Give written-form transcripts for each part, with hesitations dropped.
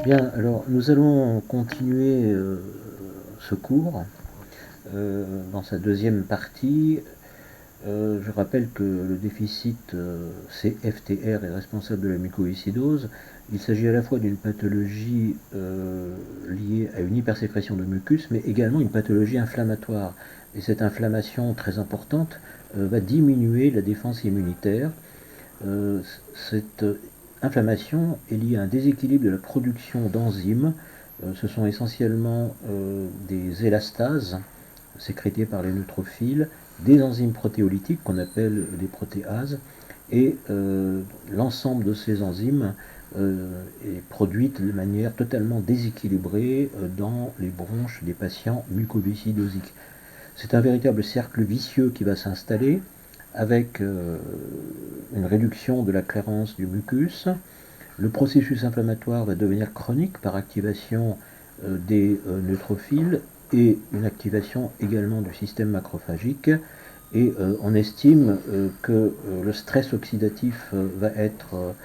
Bien, alors nous allons continuer ce cours dans sa deuxième partie. Je rappelle que le déficit CFTR est responsable de la mucoviscidose. Il s'agit à la fois d'une pathologie liée à une hypersécrétion de mucus, mais également une pathologie inflammatoire. Et cette inflammation très importante va diminuer la défense immunitaire. Cette inflammation est liée à un déséquilibre de la production d'enzymes. Ce sont essentiellement des élastases sécrétées par les neutrophiles, des enzymes protéolytiques qu'on appelle des protéases, et l'ensemble de ces enzymes est produite de manière totalement déséquilibrée dans les bronches des patients mucoviscidosiques. C'est un véritable cercle vicieux qui va s'installer avec une réduction de la clairance du mucus. Le processus inflammatoire va devenir chronique par activation des neutrophiles et une activation également du système macrophagique. Et on estime que le stress oxydatif va être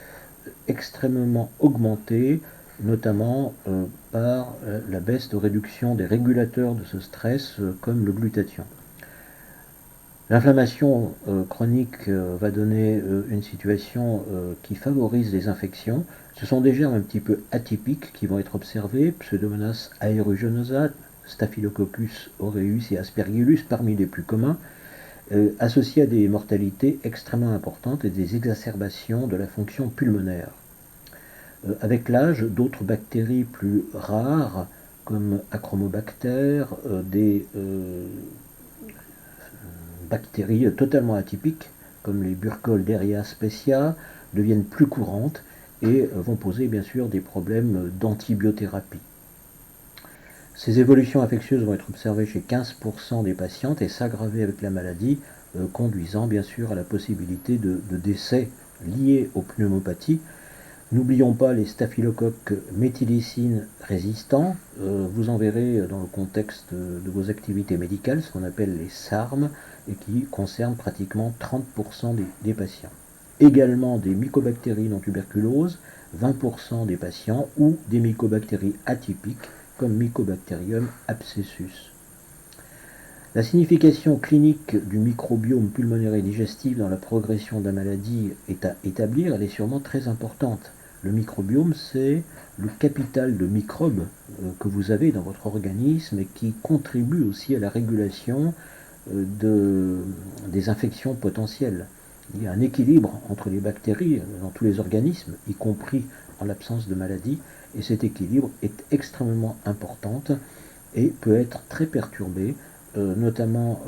extrêmement augmenté, notamment par la baisse de réduction des régulateurs de ce stress comme le glutathion. L'inflammation chronique va donner une situation qui favorise les infections. Ce sont des germes un petit peu atypiques qui vont être observés, Pseudomonas aeruginosa, Staphylococcus aureus et Aspergillus parmi les plus communs, associés à des mortalités extrêmement importantes et des exacerbations de la fonction pulmonaire. Avec l'âge, d'autres bactéries plus rares, comme Achromobacter, des bactéries totalement atypiques, comme les Burkholderia specia, deviennent plus courantes et vont poser bien sûr des problèmes d'antibiothérapie. Ces évolutions infectieuses vont être observées chez 15% des patientes et s'aggraver avec la maladie, conduisant bien sûr à la possibilité de décès liés aux pneumopathies. N'oublions pas les staphylocoques méthylicine résistants. Vous en verrez dans le contexte de vos activités médicales, ce qu'on appelle les SARM, et qui concernent pratiquement 30% des patients. Également des mycobactéries non tuberculoses, 20% des patients, ou des mycobactéries atypiques, comme Mycobacterium abscessus. La signification clinique du microbiome pulmonaire et digestif dans la progression de la maladie est à établir, elle est sûrement très importante. Le microbiome, c'est le capital de microbes que vous avez dans votre organisme et qui contribue aussi à la régulation des infections potentielles. Il y a un équilibre entre les bactéries dans tous les organismes, y compris en l'absence de maladie, et cet équilibre est extrêmement important et peut être très perturbé, notamment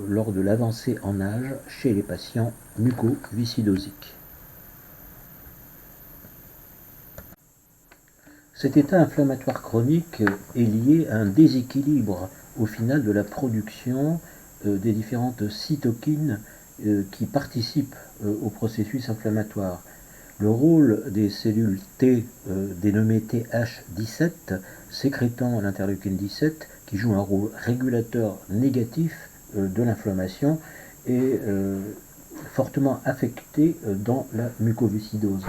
lors de l'avancée en âge chez les patients mucoviscidosiques. Cet état inflammatoire chronique est lié à un déséquilibre au final de la production des différentes cytokines qui participent au processus inflammatoire. Le rôle des cellules T dénommées Th17 sécrétant l'interleukine 17 qui joue un rôle régulateur négatif de l'inflammation est fortement affecté dans la mucoviscidose.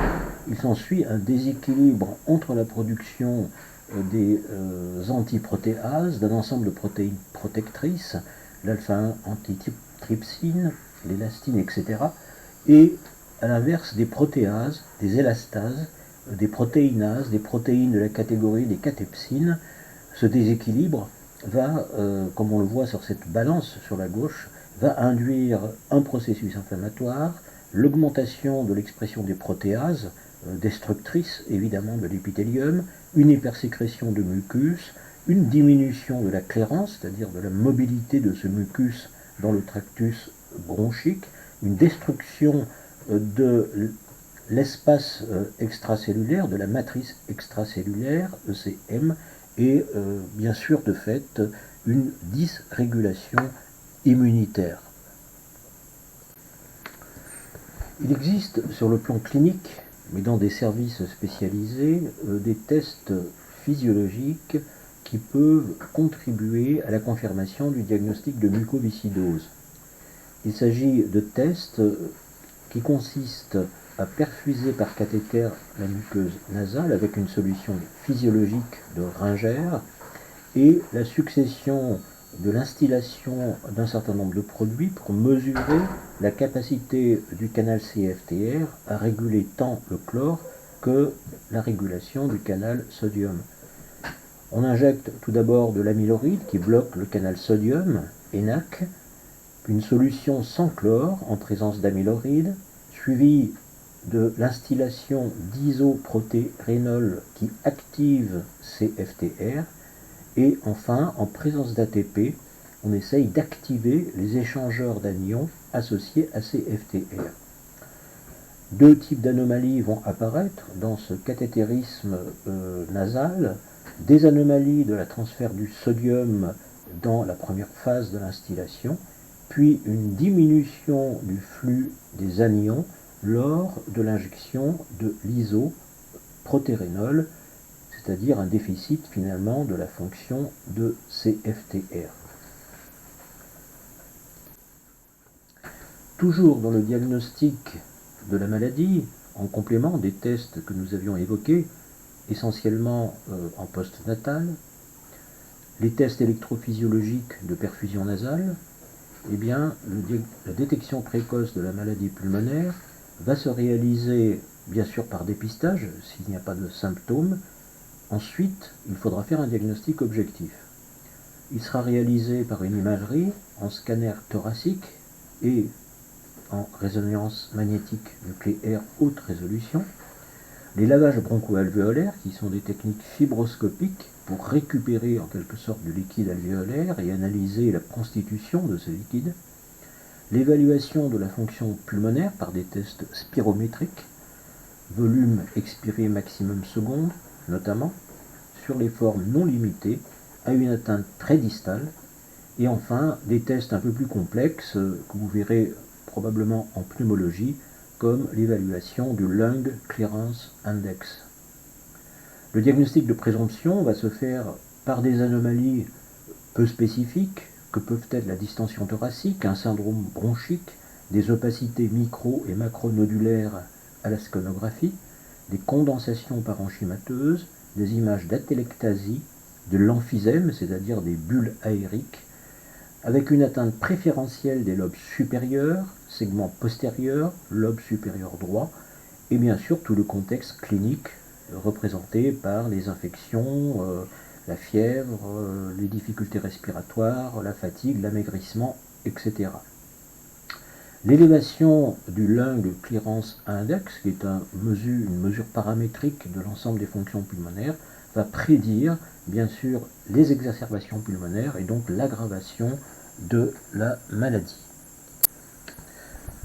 Il s'ensuit un déséquilibre entre la production des antiprotéases, d'un ensemble de protéines protectrices, l'alpha-1 antitrypsine, l'élastine, etc., et à l'inverse des protéases, des élastases, des protéinases, des protéines de la catégorie des catepsines. Ce déséquilibre va, comme on le voit sur cette balance sur la gauche, va induire un processus inflammatoire, l'augmentation de l'expression des protéases, destructrices évidemment de l'épithélium, une hypersécrétion de mucus, une diminution de la clairance, c'est-à-dire de la mobilité de ce mucus dans le tractus bronchique, une destruction de l'espace extracellulaire, de la matrice extracellulaire, ECM, et bien sûr de fait une dysrégulation immunitaire. Il existe sur le plan clinique, mais dans des services spécialisés, des tests physiologiques qui peuvent contribuer à la confirmation du diagnostic de mucoviscidose. Il s'agit de tests qui consistent à perfuser par cathéter la muqueuse nasale avec une solution physiologique de Ringer et la succession de l'instillation d'un certain nombre de produits pour mesurer la capacité du canal CFTR à réguler tant le chlore que la régulation du canal sodium. On injecte tout d'abord de l'amyloride qui bloque le canal sodium, ENaC, une solution sans chlore en présence d'amyloride, suivie de l'instillation d'isoprotérénol qui active CFTR, et enfin, en présence d'ATP, on essaye d'activer les échangeurs d'anions associés à CFTR. Deux types d'anomalies vont apparaître dans ce cathétérisme nasal, des anomalies de la transfert du sodium dans la première phase de l'instillation, puis une diminution du flux des anions lors de l'injection de l'isoprotérénol, c'est-à-dire un déficit finalement de la fonction de CFTR. Toujours dans le diagnostic de la maladie, en complément des tests que nous avions évoqués, essentiellement en post-natal, les tests électrophysiologiques de perfusion nasale, eh bien, la détection précoce de la maladie pulmonaire va se réaliser bien sûr par dépistage s'il n'y a pas de symptômes. Ensuite, il faudra faire un diagnostic objectif. Il sera réalisé par une imagerie en scanner thoracique et en résonance magnétique nucléaire haute résolution. Les lavages broncho-alvéolaires, qui sont des techniques fibroscopiques pour récupérer en quelque sorte du liquide alvéolaire et analyser la constitution de ce liquide. L'évaluation de la fonction pulmonaire par des tests spirométriques, volume expiré maximum seconde, notamment, sur les formes non limitées, à une atteinte très distale, et enfin des tests un peu plus complexes que vous verrez probablement en pneumologie, comme l'évaluation du Lung Clearance Index. Le diagnostic de présomption va se faire par des anomalies peu spécifiques, que peuvent être la distension thoracique, un syndrome bronchique, des opacités micro- et macronodulaires à la sconographie, des condensations parenchymateuses, des images d'atélectasie, de l'emphysème, c'est-à-dire des bulles aériques, avec une atteinte préférentielle des lobes supérieurs, segment postérieur, lobe supérieur droit, et bien sûr tout le contexte clinique représenté par les infections, la fièvre, les difficultés respiratoires, la fatigue, l'amaigrissement, etc. L'élévation du Lung Clearance Index, qui est une mesure paramétrique de l'ensemble des fonctions pulmonaires, va prédire bien sûr les exacerbations pulmonaires et donc l'aggravation de la maladie.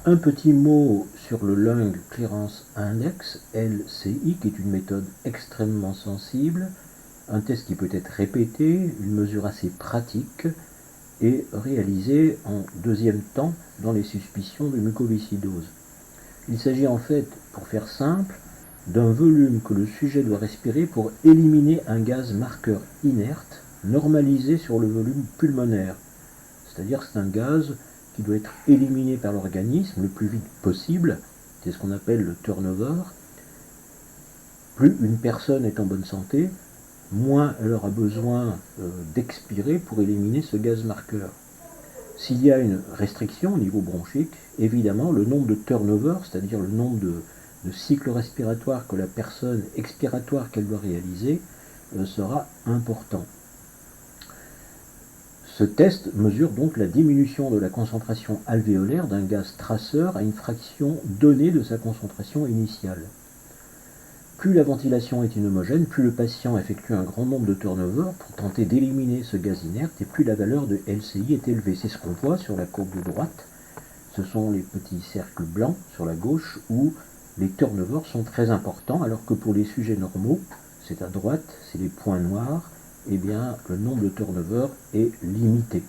Un petit mot sur le Lung Clearance Index, LCI, qui est une méthode extrêmement sensible, un test qui peut être répété, une mesure assez pratique et réalisée en deuxième temps dans les suspicions de mucoviscidose. Il s'agit en fait, pour faire simple, d'un volume que le sujet doit respirer pour éliminer un gaz marqueur inerte normalisé sur le volume pulmonaire. C'est-à-dire que c'est un gaz qui doit être éliminé par l'organisme le plus vite possible. C'est ce qu'on appelle le turnover. Plus une personne est en bonne santé, moins elle aura besoin d'expirer pour éliminer ce gaz marqueur. S'il y a une restriction au niveau bronchique, évidemment, le nombre de turnover, c'est-à-dire le nombre de cycles respiratoires que la personne expiratoire qu'elle doit réaliser, sera important. Ce test mesure donc la diminution de la concentration alvéolaire d'un gaz traceur à une fraction donnée de sa concentration initiale. Plus la ventilation est inhomogène, plus le patient effectue un grand nombre de turnovers pour tenter d'éliminer ce gaz inerte et plus la valeur de LCI est élevée. C'est ce qu'on voit sur la courbe de droite. Ce sont les petits cercles blancs sur la gauche où les turnovers sont très importants, alors que pour les sujets normaux, c'est à droite, c'est les points noirs, eh bien, le nombre de turnovers est limité.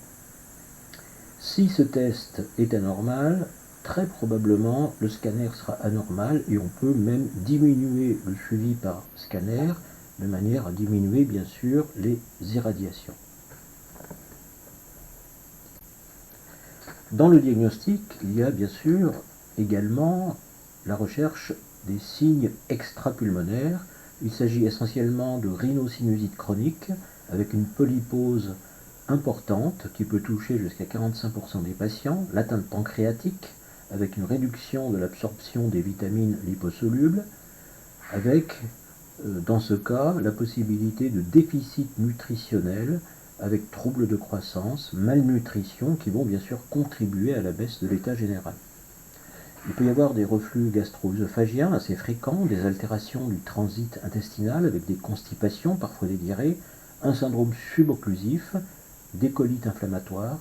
Si ce test est anormal, très probablement le scanner sera anormal et on peut même diminuer le suivi par scanner de manière à diminuer bien sûr les irradiations. Dans le diagnostic, il y a bien sûr également la recherche des signes extrapulmonaires. Il s'agit essentiellement de rhinosinusite chronique avec une polypose importante qui peut toucher jusqu'à 45% des patients, l'atteinte pancréatique avec une réduction de l'absorption des vitamines liposolubles, avec, dans ce cas, la possibilité de déficit nutritionnel avec troubles de croissance, malnutrition qui vont bien sûr contribuer à la baisse de l'état général. Il peut y avoir des reflux gastro-œsophagiens assez fréquents, des altérations du transit intestinal avec des constipations, parfois des diarrhées, un syndrome subocclusif, des colites inflammatoires.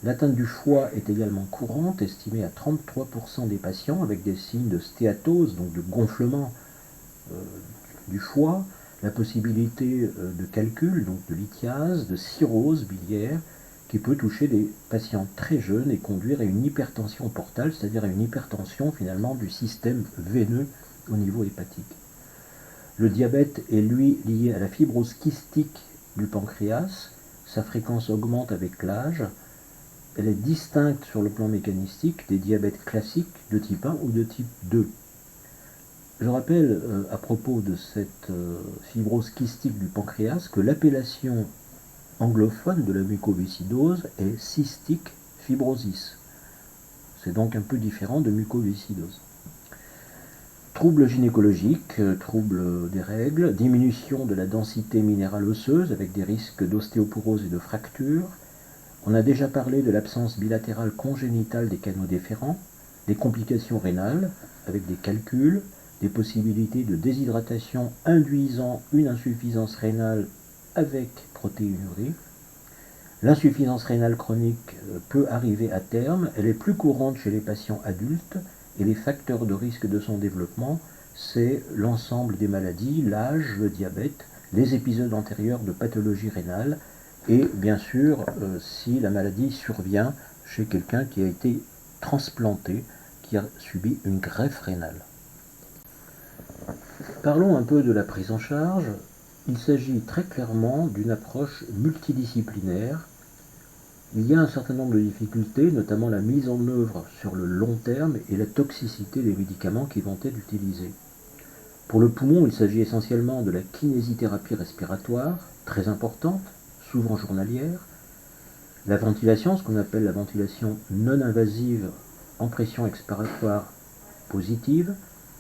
L'atteinte du foie est également courante, estimée à 33% des patients, avec des signes de stéatose, donc de gonflement du foie, la possibilité de calcul, donc de lithiase, de cirrhose biliaire, qui peut toucher des patients très jeunes et conduire à une hypertension portale, c'est-à-dire à une hypertension finalement du système veineux au niveau hépatique. Le diabète est lui lié à la fibrose kystique du pancréas, sa fréquence augmente avec l'âge, elle est distincte sur le plan mécanistique des diabètes classiques de type 1 ou de type 2. Je rappelle à propos de cette fibrose kystique du pancréas que l'appellation anglophone de la mucoviscidose est cystic fibrosis. C'est donc un peu différent de mucoviscidose. Troubles gynécologiques, troubles des règles, diminution de la densité minérale osseuse avec des risques d'ostéoporose et de fracture. On a déjà parlé de l'absence bilatérale congénitale des canaux déférents, des complications rénales avec des calculs, des possibilités de déshydratation induisant une insuffisance rénale avec protéinurie. L'insuffisance rénale chronique peut arriver à terme, elle est plus courante chez les patients adultes et les facteurs de risque de son développement, c'est l'ensemble des maladies, l'âge, le diabète, les épisodes antérieurs de pathologie rénale et bien sûr si la maladie survient chez quelqu'un qui a été transplanté, qui a subi une greffe rénale. Parlons un peu de la prise en charge. Il s'agit très clairement d'une approche multidisciplinaire. Il y a un certain nombre de difficultés, notamment la mise en œuvre sur le long terme et la toxicité des médicaments qui vont être utilisés. Pour le poumon, il s'agit essentiellement de la kinésithérapie respiratoire, très importante, souvent journalière, la ventilation, ce qu'on appelle la ventilation non invasive en pression expiratoire positive,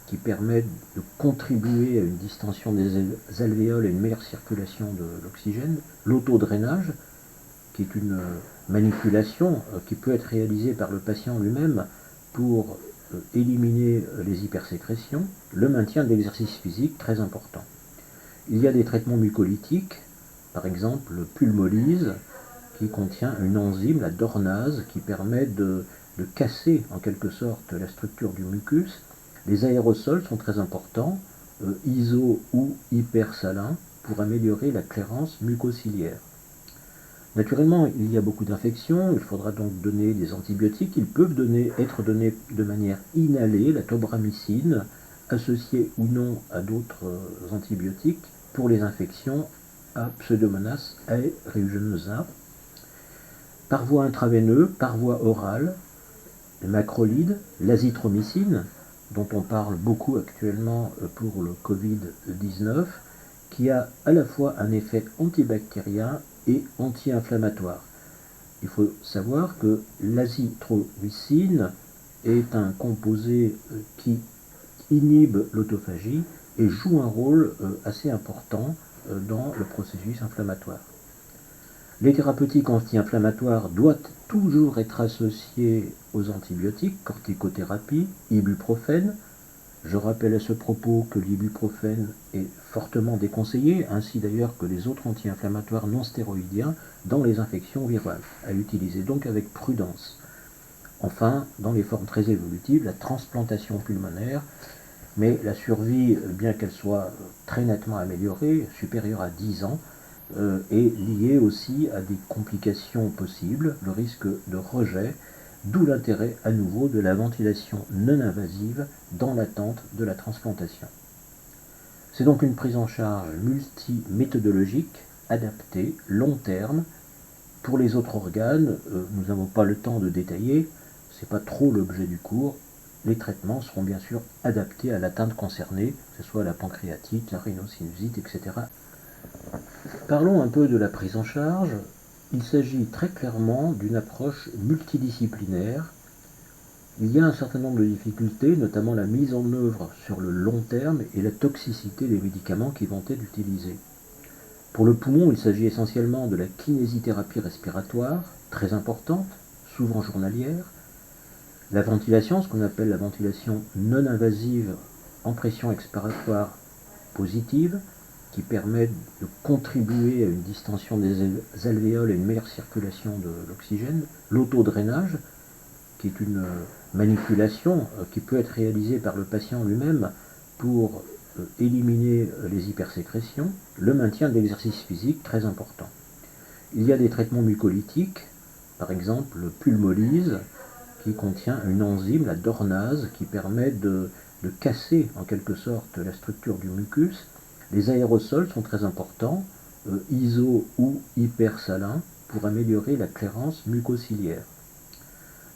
qui permet de contribuer à une distension des alvéoles et une meilleure circulation de l'oxygène, l'autodrainage, qui est une manipulation qui peut être réalisée par le patient lui-même pour éliminer les hypersécrétions, le maintien de l'exercice physique, très important. Il y a des traitements mucolytiques, par exemple le pulmolyse, qui contient une enzyme, la dornase, qui permet de casser en quelque sorte la structure du mucus. Les aérosols sont très importants, iso ou hypersalins, pour améliorer la clairance mucociliaire. Naturellement, il y a beaucoup d'infections, il faudra donc donner des antibiotiques. Ils peuvent être donnés de manière inhalée, la tobramycine, associée ou non à d'autres antibiotiques, pour les infections à Pseudomonas aeruginosa. Par voie intraveineuse, par voie orale, le macrolide, l'azithromycine, dont on parle beaucoup actuellement pour le Covid-19, qui a à la fois un effet antibactérien et anti-inflammatoire. Il faut savoir que l'azithromycine est un composé qui inhibe l'autophagie et joue un rôle assez important dans le processus inflammatoire. Les thérapeutiques anti-inflammatoires doivent toujours être associées aux antibiotiques, corticothérapie, ibuprofène. Je rappelle à ce propos que l'ibuprofène est fortement déconseillé, ainsi d'ailleurs que les autres anti-inflammatoires non stéroïdiens dans les infections virales, à utiliser donc avec prudence. Enfin, dans les formes très évolutives, la transplantation pulmonaire, mais la survie, bien qu'elle soit très nettement améliorée, supérieure à 10 ans, est liée aussi à des complications possibles, le risque de rejet, d'où l'intérêt à nouveau de la ventilation non invasive dans l'attente de la transplantation. C'est donc une prise en charge multiméthodologique, adaptée, long terme. Pour les autres organes, nous n'avons pas le temps de détailler, ce n'est pas trop l'objet du cours, les traitements seront bien sûr adaptés à l'atteinte concernée, que ce soit la pancréatite, la rhinosinusiite, etc. Parlons un peu de la prise en charge. Il s'agit très clairement d'une approche multidisciplinaire. Il y a un certain nombre de difficultés, notamment la mise en œuvre sur le long terme et la toxicité des médicaments qui vont être utilisés. Pour le poumon, il s'agit essentiellement de la kinésithérapie respiratoire, très importante, souvent journalière, la ventilation, ce qu'on appelle la ventilation non invasive en pression expiratoire positive, qui permet de contribuer à une distension des alvéoles et une meilleure circulation de l'oxygène, l'autodrainage, qui est une manipulation qui peut être réalisée par le patient lui-même pour éliminer les hypersécrétions, le maintien de l'exercice physique, très important. Il y a des traitements mucolytiques, par exemple le pulmolyse, qui contient une enzyme, la dornase, qui permet de casser en quelque sorte la structure du mucus. Les aérosols sont très importants, iso ou hypersalins, pour améliorer la clairance mucociliaire.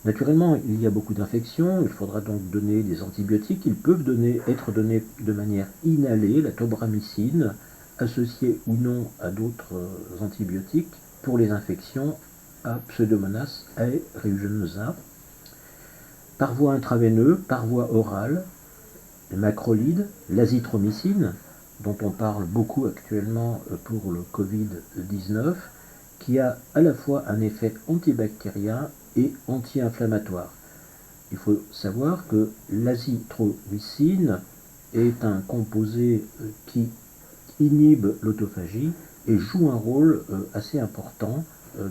Naturellement, il y a beaucoup d'infections, il faudra donc donner des antibiotiques. Ils peuvent être donnés de manière inhalée, la tobramycine, associée ou non à d'autres antibiotiques, pour les infections à Pseudomonas aeruginosa. Par voie intraveineuse, par voie orale, les macrolides, l'azithromycine, dont on parle beaucoup actuellement pour le Covid-19, qui a à la fois un effet antibactérien et anti-inflammatoire. Il faut savoir que l'azithromycine est un composé qui inhibe l'autophagie et joue un rôle assez important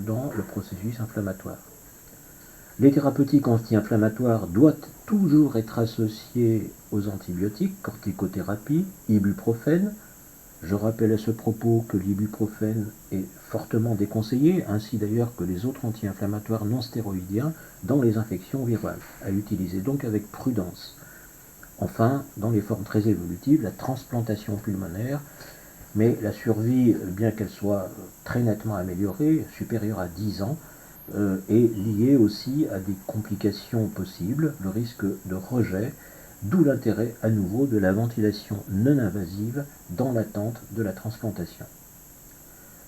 dans le processus inflammatoire. Les thérapeutiques anti-inflammatoires doivent toujours être associées aux antibiotiques, corticothérapie, ibuprofène. Je rappelle à ce propos que l'ibuprofène est fortement déconseillé, ainsi d'ailleurs que les autres anti-inflammatoires non stéroïdiens dans les infections virales, à utiliser donc avec prudence. Enfin, dans les formes très évolutives, la transplantation pulmonaire, mais la survie, bien qu'elle soit très nettement améliorée, supérieure à 10 ans, est liée aussi à des complications possibles, le risque de rejet, d'où l'intérêt à nouveau de la ventilation non invasive dans l'attente de la transplantation.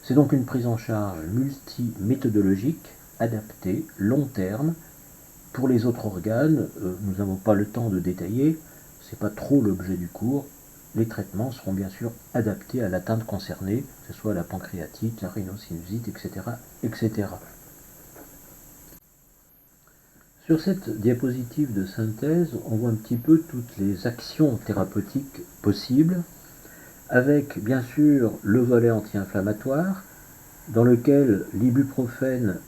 C'est donc une prise en charge multiméthodologique, adaptée, long terme. Pour les autres organes, nous n'avons pas le temps de détailler, ce n'est pas trop l'objet du cours. Les traitements seront bien sûr adaptés à l'atteinte concernée, que ce soit la pancréatite, la rhinosinusiite, etc., etc. Sur cette diapositive de synthèse, on voit un petit peu toutes les actions thérapeutiques possibles, avec bien sûr le volet anti-inflammatoire, dans lequel l'ibuprofène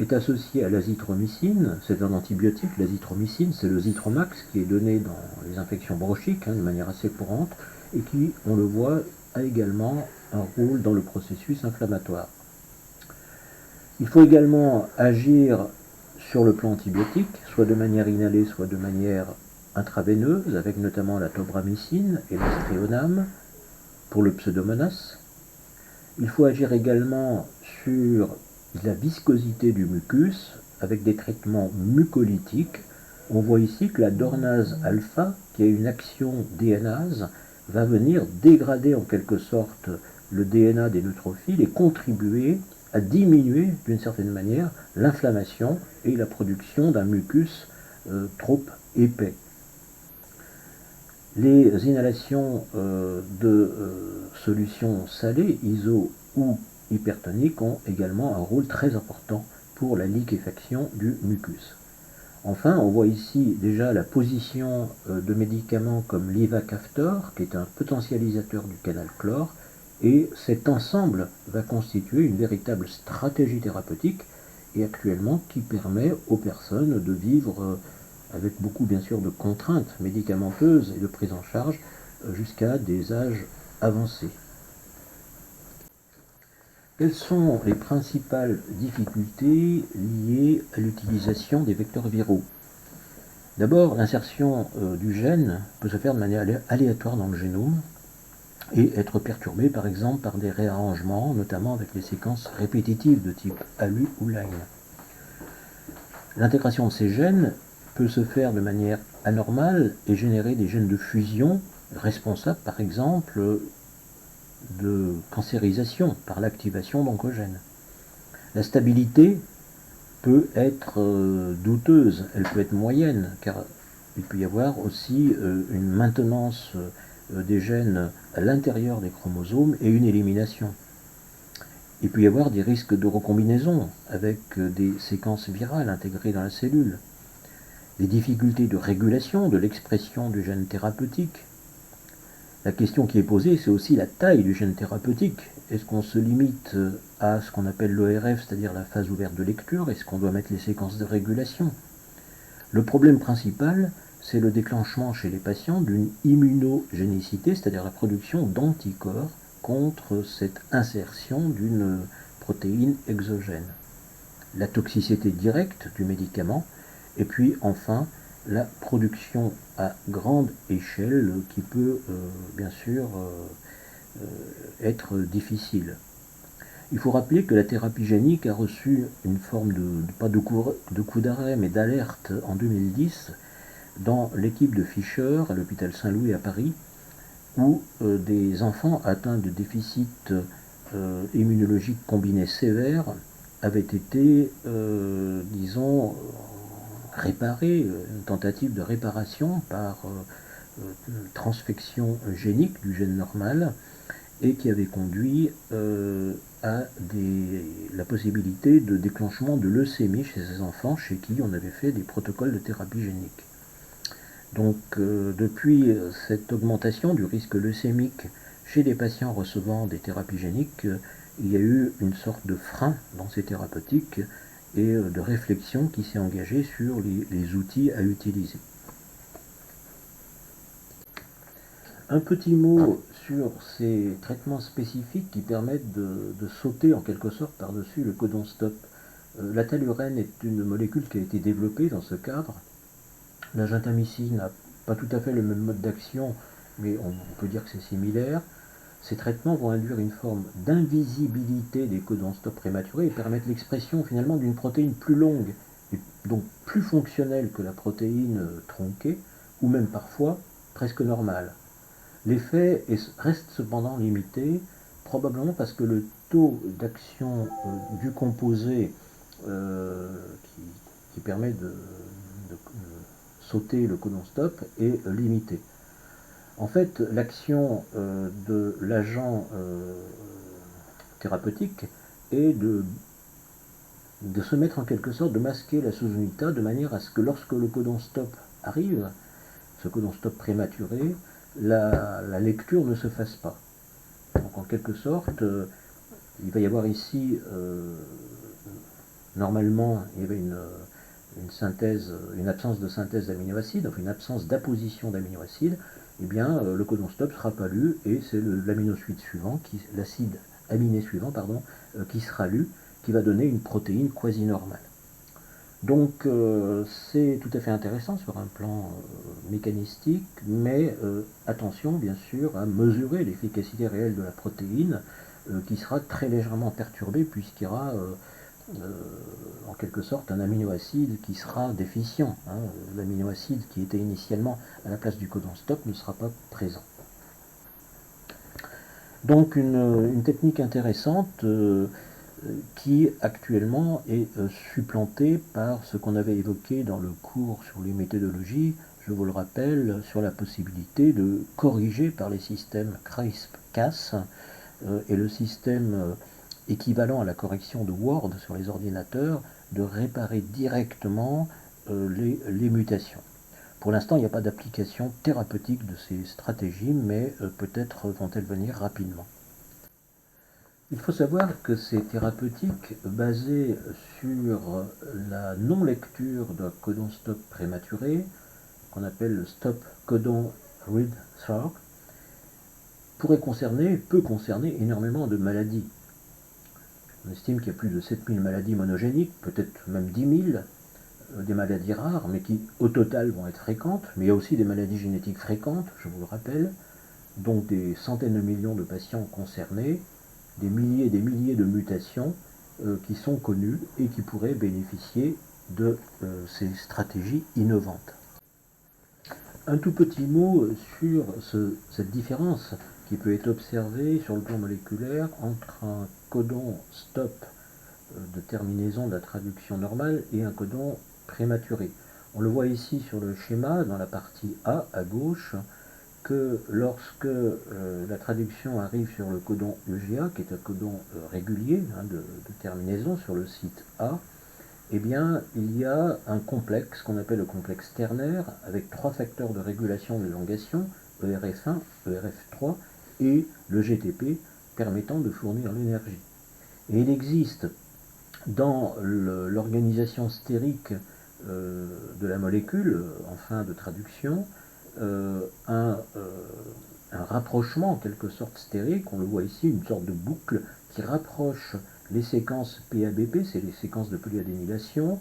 est associé à l'azithromycine. C'est un antibiotique, l'azithromycine, c'est le Zithromax qui est donné dans les infections bronchiques de manière assez courante, et qui, on le voit, a également un rôle dans le processus inflammatoire. Il faut également agir sur le plan antibiotique, soit de manière inhalée, soit de manière intraveineuse, avec notamment la tobramycine et l'aztréonam pour le Pseudomonas. Il faut agir également sur la viscosité du mucus avec des traitements mucolytiques. On voit ici que la dornase alpha, qui a une action DNase, va venir dégrader en quelque sorte le DNA des neutrophiles et contribuer à diminuer d'une certaine manière l'inflammation et la production d'un mucus trop épais. Les inhalations de solutions salées, iso ou hypertoniques, ont également un rôle très important pour la liquéfaction du mucus. Enfin, on voit ici déjà la position de médicaments comme l'ivacaftor, qui est un potentialisateur du canal chlore, et cet ensemble va constituer une véritable stratégie thérapeutique et actuellement qui permet aux personnes de vivre avec beaucoup bien sûr de contraintes médicamenteuses et de prise en charge jusqu'à des âges avancés. Quelles sont les principales difficultés liées à l'utilisation des vecteurs viraux? D'abord, l'insertion du gène peut se faire de manière aléatoire dans le génome et être perturbée par exemple par des réarrangements, notamment avec les séquences répétitives de type ALU ou LINE. L'intégration de ces gènes peut se faire de manière anormale et générer des gènes de fusion responsables par exemple de cancérisation par l'activation d'oncogènes. La stabilité peut être douteuse, elle peut être moyenne, car il peut y avoir aussi une maintenance des gènes à l'intérieur des chromosomes et une élimination. Il peut y avoir des risques de recombinaison avec des séquences virales intégrées dans la cellule, des difficultés de régulation de l'expression du gène thérapeutique. La question qui est posée, c'est aussi la taille du gène thérapeutique. Est-ce qu'on se limite à ce qu'on appelle l'ORF, c'est-à-dire la phase ouverte de lecture? Est-ce qu'on doit mettre les séquences de régulation? Le problème principal, c'est le déclenchement chez les patients d'une immunogénicité, c'est-à-dire la production d'anticorps contre cette insertion d'une protéine exogène. La toxicité directe du médicament, et puis enfin la production à grande échelle qui peut bien sûr être difficile. Il faut rappeler que la thérapie génique a reçu une forme pas de coup d'arrêt, mais d'alerte en 2010 dans l'équipe de Fischer à l'hôpital Saint-Louis à Paris, où des enfants atteints de déficits immunologiques combinés sévères avaient été, disons, réparés, une tentative de réparation par transfection génique du gène normal, et qui avait conduit à la possibilité de déclenchement de leucémie chez ces enfants chez qui on avait fait des protocoles de thérapie génique. Donc depuis cette augmentation du risque leucémique chez les patients recevant des thérapies géniques, il y a eu une sorte de frein dans ces thérapeutiques et de réflexion qui s'est engagée sur les outils à utiliser. Un petit mot sur ces traitements spécifiques qui permettent de sauter en quelque sorte par-dessus le codon stop. La tellurène est une molécule qui a été développée dans ce cadre. La gentamicine n'a pas tout à fait le même mode d'action, mais on peut dire que c'est similaire. Ces traitements vont induire une forme d'invisibilité des codons stop prématurés et permettre l'expression finalement d'une protéine plus longue, et donc plus fonctionnelle que la protéine tronquée, ou même parfois presque normale. L'effet reste cependant limité, probablement parce que le taux d'action du composé qui permet de sauter le codon stop est limité. En fait, l'action de l'agent thérapeutique est de se mettre en quelque sorte, de masquer la sous-unité de manière à ce que lorsque le codon stop arrive, ce codon stop prématuré, la lecture ne se fasse pas. Donc en quelque sorte, il va y avoir ici, normalement, il y avait une absence de synthèse d'aminoacides, enfin une absence d'apposition d'aminoacides, eh bien le codon stop ne sera pas lu et c'est l'aminosuite suivant, l'acide aminé suivant, qui sera lu, qui va donner une protéine quasi normale. Donc c'est tout à fait intéressant sur un plan mécanistique, mais attention bien sûr à mesurer l'efficacité réelle de la protéine qui sera très légèrement perturbée puisqu'il y aura en quelque sorte un aminoacide qui sera déficient. L'aminoacide qui était initialement à la place du codon stop ne sera pas présent. Donc une technique intéressante qui actuellement est supplantée par ce qu'on avait évoqué dans le cours sur les méthodologies, je vous le rappelle, sur la possibilité de corriger par les systèmes CRISP-Cas et le système équivalent à la correction de Word sur les ordinateurs, de réparer directement les mutations. Pour l'instant, il n'y a pas d'application thérapeutique de ces stratégies, mais peut-être vont-elles venir rapidement. Il faut savoir que ces thérapeutiques basées sur la non-lecture d'un codon stop prématuré, qu'on appelle le stop codon read through, peut concerner énormément de maladies. On estime qu'il y a plus de 7000 maladies monogéniques, peut-être même 10 000, des maladies rares, mais qui au total vont être fréquentes, mais il y a aussi des maladies génétiques fréquentes, je vous le rappelle, donc des centaines de millions de patients concernés, des milliers et des milliers de mutations qui sont connues et qui pourraient bénéficier de ces stratégies innovantes. Un tout petit mot sur cette différence qui peut être observée sur le plan moléculaire entre un codon stop de terminaison de la traduction normale et un codon prématuré. On le voit ici sur le schéma, dans la partie A à gauche, que lorsque la traduction arrive sur le codon UGA, qui est un codon régulier de terminaison sur le site A, eh bien, il y a un complexe qu'on appelle le complexe ternaire, avec trois facteurs de régulation de l'élongation, ERF1, ERF3 et le GTP, permettant de fournir l'énergie. Et il existe dans l'organisation stérique de la molécule, en fin de traduction, un rapprochement en quelque sorte stérique, on le voit ici, une sorte de boucle qui rapproche les séquences PABP, c'est les séquences de polyadénylation,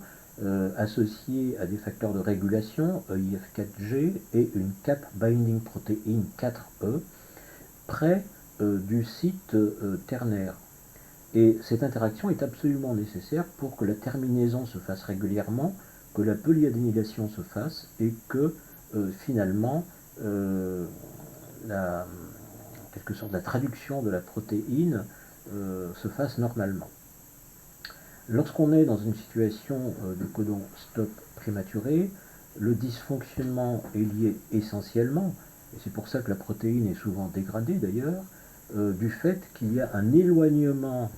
associées à des facteurs de régulation, EIF4G, et une cap binding protéine 4E, près du site ternaire. Et cette interaction est absolument nécessaire pour que la terminaison se fasse régulièrement, que la polyadénylation se fasse et que finalement quelque sorte la traduction de la protéine se fasse normalement. Lorsqu'on est dans une situation de codon stop prématuré, le dysfonctionnement est lié essentiellement, et c'est pour ça que la protéine est souvent dégradée d'ailleurs, du fait qu'il y a un éloignement,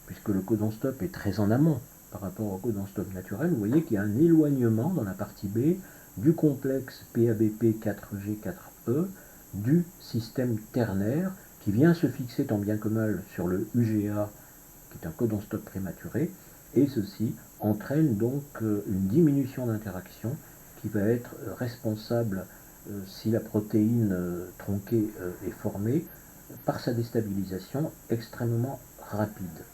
puisque le codon stop est très en amont par rapport au codon stop naturel, vous voyez qu'il y a un éloignement dans la partie B du complexe PABP4G4E du système ternaire qui vient se fixer tant bien que mal sur le UGA, qui est un codon stop prématuré, et ceci entraîne donc une diminution d'interaction qui va être responsable, si la protéine tronquée est formée, par sa déstabilisation extrêmement rapide.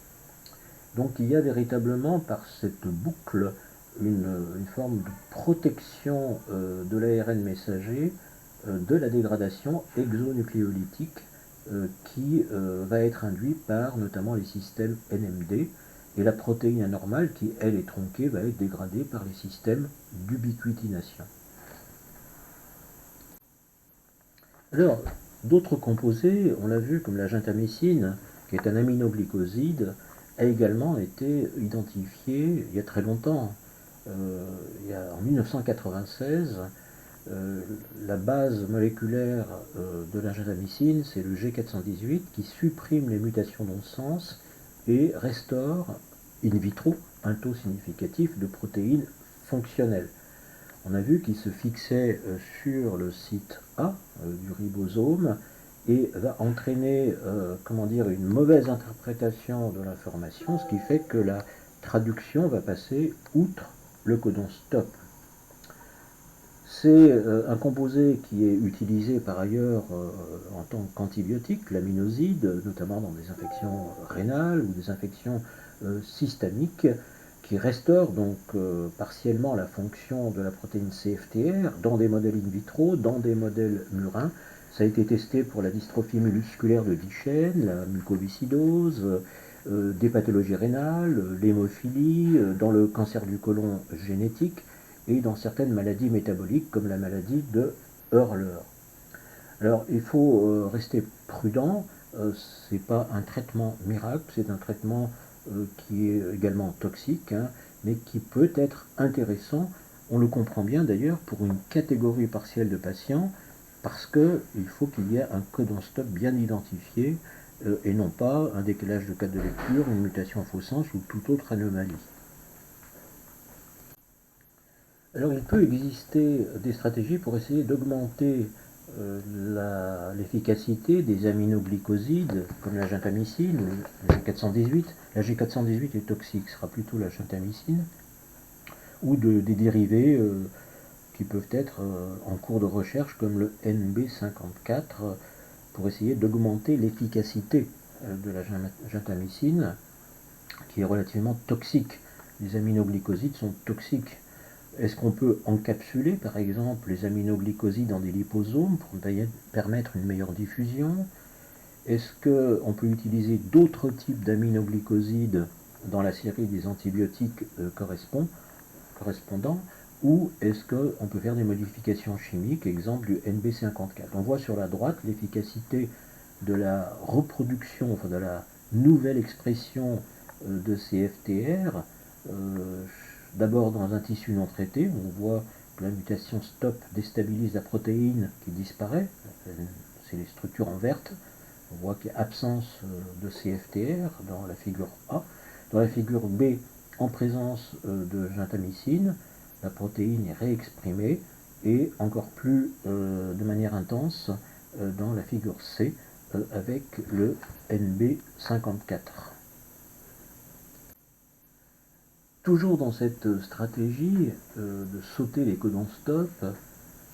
Donc il y a véritablement par cette boucle une forme de protection de l'ARN messager de la dégradation exonucléolytique qui va être induite par notamment les systèmes NMD, et la protéine anormale qui, elle, est tronquée, va être dégradée par les systèmes d'ubiquitination. Alors, d'autres composés, on l'a vu, comme la gentamicine, qui est un aminoglycoside, a également été identifié il y a très longtemps. En 1996, la base moléculaire de la gentamicine, c'est le G418, qui supprime les mutations dans le sens et restaure in vitro un taux significatif de protéines fonctionnelles. On a vu qu'il se fixait sur le site A du ribosome et va entraîner une mauvaise interprétation de l'information, ce qui fait que la traduction va passer outre le codon stop. C'est un composé qui est utilisé par ailleurs en tant qu'antibiotique, l'aminoside, notamment dans des infections rénales ou des infections systémiques, qui restaure donc partiellement la fonction de la protéine CFTR dans des modèles in vitro, dans des modèles murins. Ça a été testé pour la dystrophie musculaire de Duchenne, la mucoviscidose, des pathologies rénales, l'hémophilie, dans le cancer du côlon génétique et dans certaines maladies métaboliques comme la maladie de Hurler. Alors il faut rester prudent, c'est pas un traitement miracle, c'est un traitement qui est également toxique, mais qui peut être intéressant, on le comprend bien d'ailleurs, pour une catégorie partielle de patients, parce qu'il faut qu'il y ait un codon stop bien identifié, et non pas un décalage de cadre de lecture, une mutation en faux sens ou toute autre anomalie. Alors il peut exister des stratégies pour essayer d'augmenter l'efficacité des aminoglycosides comme la gentamicine ou la G418. La G418 est toxique, ce sera plutôt la gentamicine, ou des dérivés qui peuvent être en cours de recherche comme le NB54 pour essayer d'augmenter l'efficacité de la gentamicine qui est relativement toxique. Les aminoglycosides sont toxiques. Est-ce qu'on peut encapsuler par exemple les aminoglycosides dans des liposomes pour permettre une meilleure diffusion? Est-ce qu'on peut utiliser d'autres types d'aminoglycosides dans la série des antibiotiques correspondants? ou est-ce qu'on peut faire des modifications chimiques, exemple du NB54. On voit sur la droite l'efficacité de la reproduction, enfin de la nouvelle expression de CFTR, d'abord dans un tissu non traité, on voit que la mutation stop déstabilise la protéine qui disparaît, c'est les structures en verte, on voit qu'il y a absence de CFTR dans la figure A. Dans la figure B, en présence de gentamicine, la protéine est réexprimée et encore plus de manière intense dans la figure C avec le NB54. Toujours dans cette stratégie de sauter les codons stop,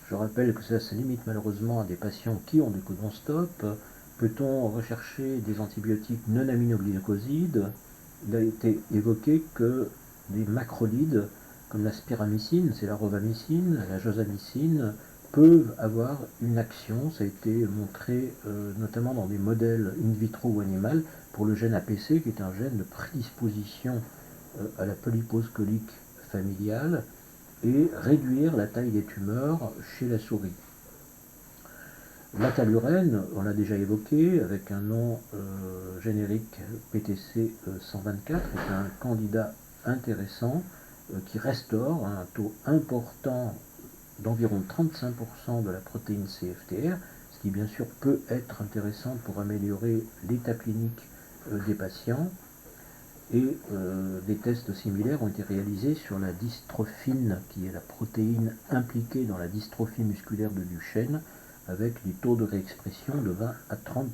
je rappelle que ça se limite malheureusement à des patients qui ont des codons stop. Peut-on rechercher des antibiotiques non aminoglycosides? Il a été évoqué que des macrolides comme la spiramycine, c'est la rovamycine, la josamycine, peuvent avoir une action. Ça a été montré notamment dans des modèles in vitro ou animal pour le gène APC, qui est un gène de prédisposition à la polypose colique familiale, et réduire la taille des tumeurs chez la souris. L'Atalurène, on l'a déjà évoqué, avec un nom générique PTC 124, est un candidat intéressant qui restaure un taux important d'environ 35% de la protéine CFTR, ce qui bien sûr peut être intéressant pour améliorer l'état clinique des patients. Et des tests similaires ont été réalisés sur la dystrophine, qui est la protéine impliquée dans la dystrophie musculaire de Duchenne, avec des taux de réexpression de 20 à 30%.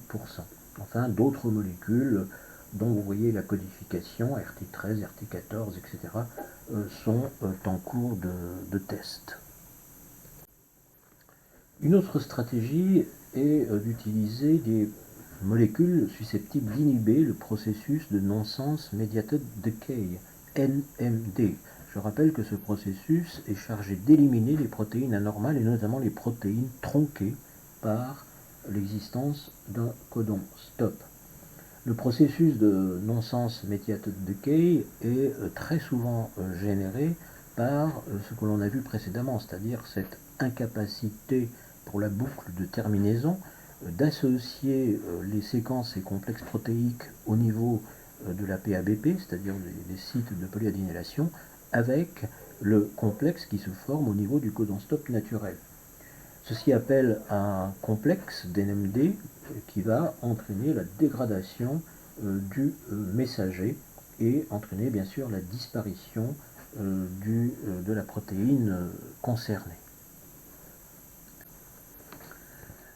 Enfin, d'autres molécules dont vous voyez la codification, RT13, RT14, etc., sont en cours de test. Une autre stratégie est d'utiliser des molécules susceptibles d'inhiber le processus de non-sense mediated decay, NMD. Je rappelle que ce processus est chargé d'éliminer les protéines anormales et notamment les protéines tronquées par l'existence d'un codon stop. Le processus de non-sense mediated decay est très souvent généré par ce que l'on a vu précédemment, c'est-à-dire cette incapacité pour la boucle de terminaison d'associer les séquences et complexes protéiques au niveau de la PABP, c'est-à-dire des sites de polyadénylation, avec le complexe qui se forme au niveau du codon stop naturel. Ceci appelle un complexe d'NMD qui va entraîner la dégradation du messager et entraîner bien sûr la disparition de la protéine concernée.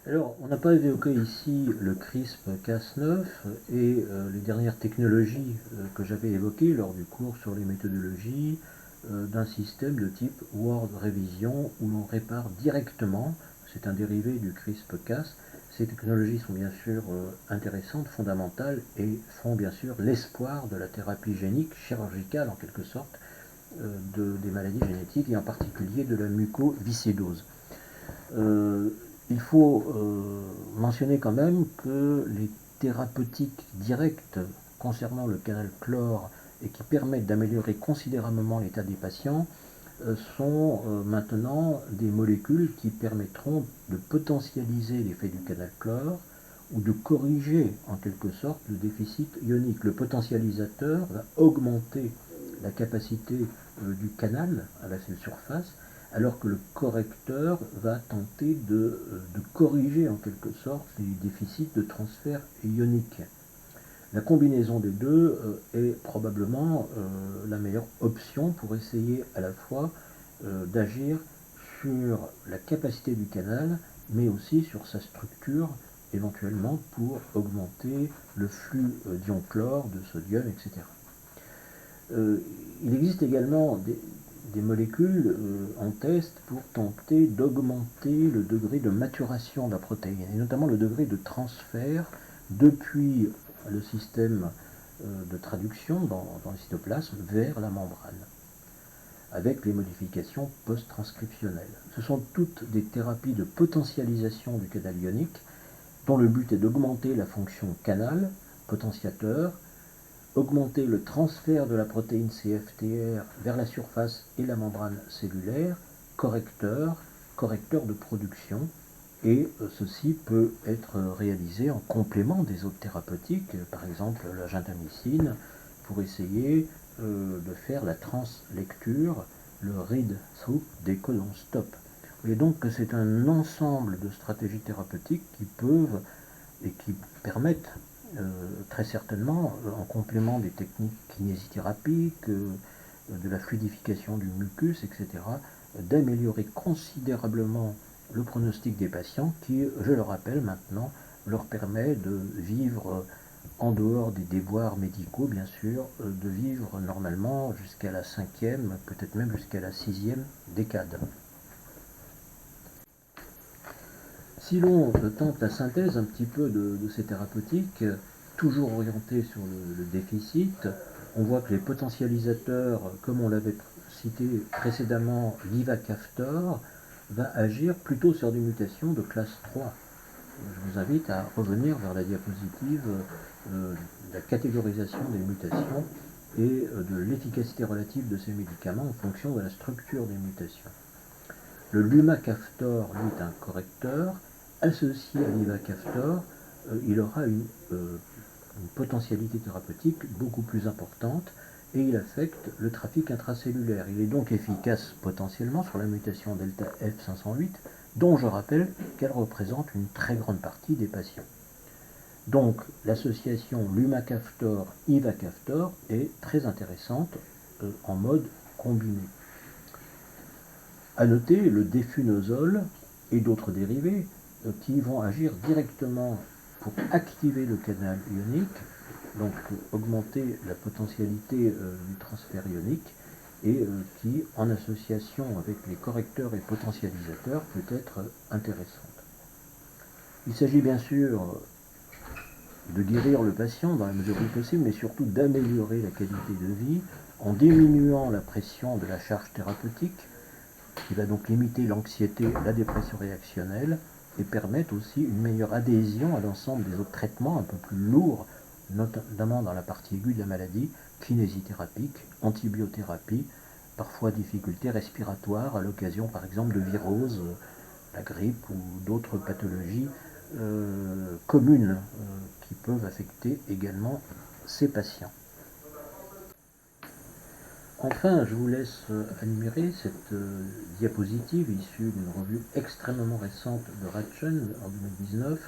Alors, on n'a pas évoqué ici le CRISPR-Cas9 et les dernières technologies que j'avais évoquées lors du cours sur les méthodologies d'un système de type Word Revision où l'on répare directement, c'est un dérivé du CRISPR-Cas. Ces technologies sont bien sûr intéressantes, fondamentales et font bien sûr l'espoir de la thérapie génique, chirurgicale en quelque sorte, des maladies génétiques et en particulier de la mucoviscidose. Il faut mentionner quand même que les thérapeutiques directes concernant le canal chlore et qui permettent d'améliorer considérablement l'état des patients sont maintenant des molécules qui permettront de potentialiser l'effet du canal chlore ou de corriger en quelque sorte le déficit ionique. Le potentialisateur va augmenter la capacité du canal à la seule surface, alors que le correcteur va tenter de corriger en quelque sorte les déficits de transfert ionique. La combinaison des deux est probablement la meilleure option pour essayer à la fois d'agir sur la capacité du canal, mais aussi sur sa structure, éventuellement pour augmenter le flux d'ion chlore, de sodium, etc. Il existe également des molécules en test pour tenter d'augmenter le degré de maturation de la protéine, et notamment le degré de transfert depuis le système de traduction dans le cytoplasme vers la membrane, avec les modifications post-transcriptionnelles. Ce sont toutes des thérapies de potentialisation du canal ionique, dont le but est d'augmenter la fonction canal, potentiateur, augmenter le transfert de la protéine CFTR vers la surface et la membrane cellulaire, correcteur de production, et ceci peut être réalisé en complément des autres thérapeutiques, par exemple la gentamicine, pour essayer de faire la translecture, le read-through des codons stop. Vous voyez donc que c'est un ensemble de stratégies thérapeutiques qui peuvent et qui permettent très certainement, en complément des techniques kinésithérapiques, de la fluidification du mucus, etc., d'améliorer considérablement le pronostic des patients qui, je le rappelle maintenant, leur permet de vivre en dehors des déboires médicaux, bien sûr, de vivre normalement jusqu'à la 5e, peut-être même jusqu'à la 6e décade. Si l'on tente la synthèse un petit peu de ces thérapeutiques, toujours orientées sur le déficit, on voit que les potentialisateurs, comme on l'avait cité précédemment, l'ivacaftor, va agir plutôt sur des mutations de classe 3. Je vous invite à revenir vers la diapositive de la catégorisation des mutations et de l'efficacité relative de ces médicaments en fonction de la structure des mutations. Le lumacaftor, lui, est un correcteur. Associé à l'ivacaftor, il aura une potentialité thérapeutique beaucoup plus importante et il affecte le trafic intracellulaire. Il est donc efficace potentiellement sur la mutation delta F508, dont je rappelle qu'elle représente une très grande partie des patients. Donc l'association lumacaftor-ivacaftor est très intéressante en mode combiné. À noter le défunosol et d'autres dérivés qui vont agir directement pour activer le canal ionique, donc augmenter la potentialité du transfert ionique, et qui, en association avec les correcteurs et potentialisateurs, peut être intéressante. Il s'agit bien sûr de guérir le patient dans la mesure du possible, mais surtout d'améliorer la qualité de vie en diminuant la pression de la charge thérapeutique, qui va donc limiter l'anxiété, la dépression réactionnelle, et permettre aussi une meilleure adhésion à l'ensemble des autres traitements un peu plus lourds, notamment dans la partie aiguë de la maladie, kinésithérapie, antibiothérapie, parfois difficultés respiratoires à l'occasion par exemple de viroses, la grippe ou d'autres pathologies communes qui peuvent affecter également ces patients. Enfin, je vous laisse admirer cette diapositive issue d'une revue extrêmement récente de Ratchen en 2019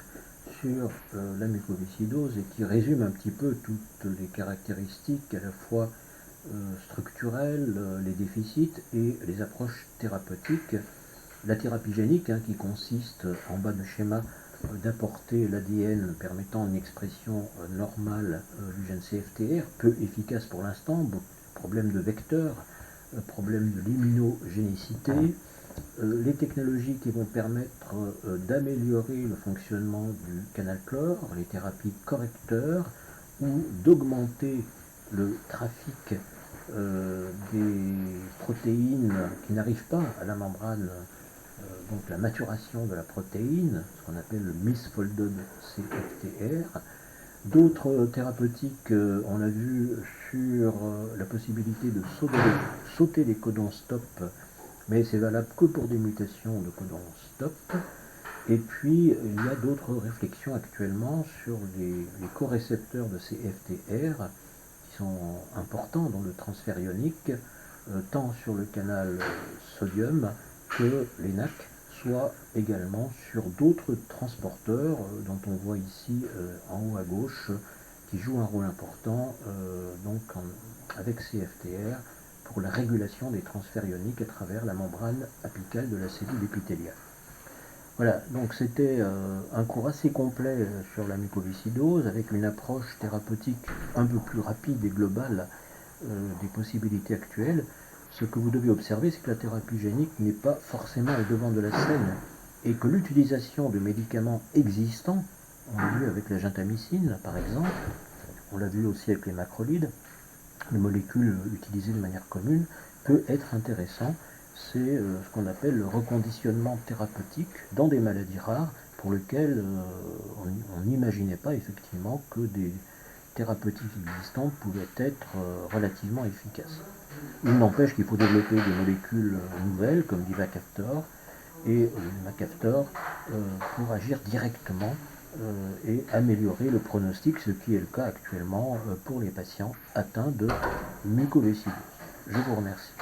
sur la mucoviscidose et qui résume un petit peu toutes les caractéristiques à la fois structurelles, les déficits et les approches thérapeutiques. La thérapie génique, qui consiste en bas du schéma d'apporter l'ADN permettant une expression normale du gène CFTR, peu efficace pour l'instant, problème de vecteur, problème de l'immunogénicité, les technologies qui vont permettre d'améliorer le fonctionnement du canal chlore, les thérapies correcteurs, ou d'augmenter le trafic des protéines qui n'arrivent pas à la membrane, donc la maturation de la protéine, ce qu'on appelle le misfolded CFTR. D'autres thérapeutiques, on a vu sur la possibilité de sauter les codons stop, mais c'est valable que pour des mutations de codons stop. Et puis, il y a d'autres réflexions actuellement sur les corécepteurs de CFTR qui sont importants dans le transfert ionique, tant sur le canal sodium que les NAC, soit également sur d'autres transporteurs dont on voit ici en haut à gauche qui jouent un rôle important avec CFTR pour la régulation des transferts ioniques à travers la membrane apicale de la cellule épithéliale. Voilà, donc c'était un cours assez complet sur la mucoviscidose avec une approche thérapeutique un peu plus rapide et globale des possibilités actuelles. Ce que vous devez observer, c'est que la thérapie génique n'est pas forcément au devant de la scène et que l'utilisation de médicaments existants, on l'a vu avec la gentamicine par exemple, on l'a vu aussi avec les macrolides, les molécules utilisées de manière commune, peut être intéressant. C'est ce qu'on appelle le reconditionnement thérapeutique dans des maladies rares pour lesquelles on n'imaginait pas effectivement que des thérapeutiques existantes pouvaient être relativement efficaces. Il n'empêche qu'il faut développer des molécules nouvelles, comme l'ivacaftor, et Macaftor pour agir directement et améliorer le pronostic, ce qui est le cas actuellement pour les patients atteints de mucoviscidose. Je vous remercie.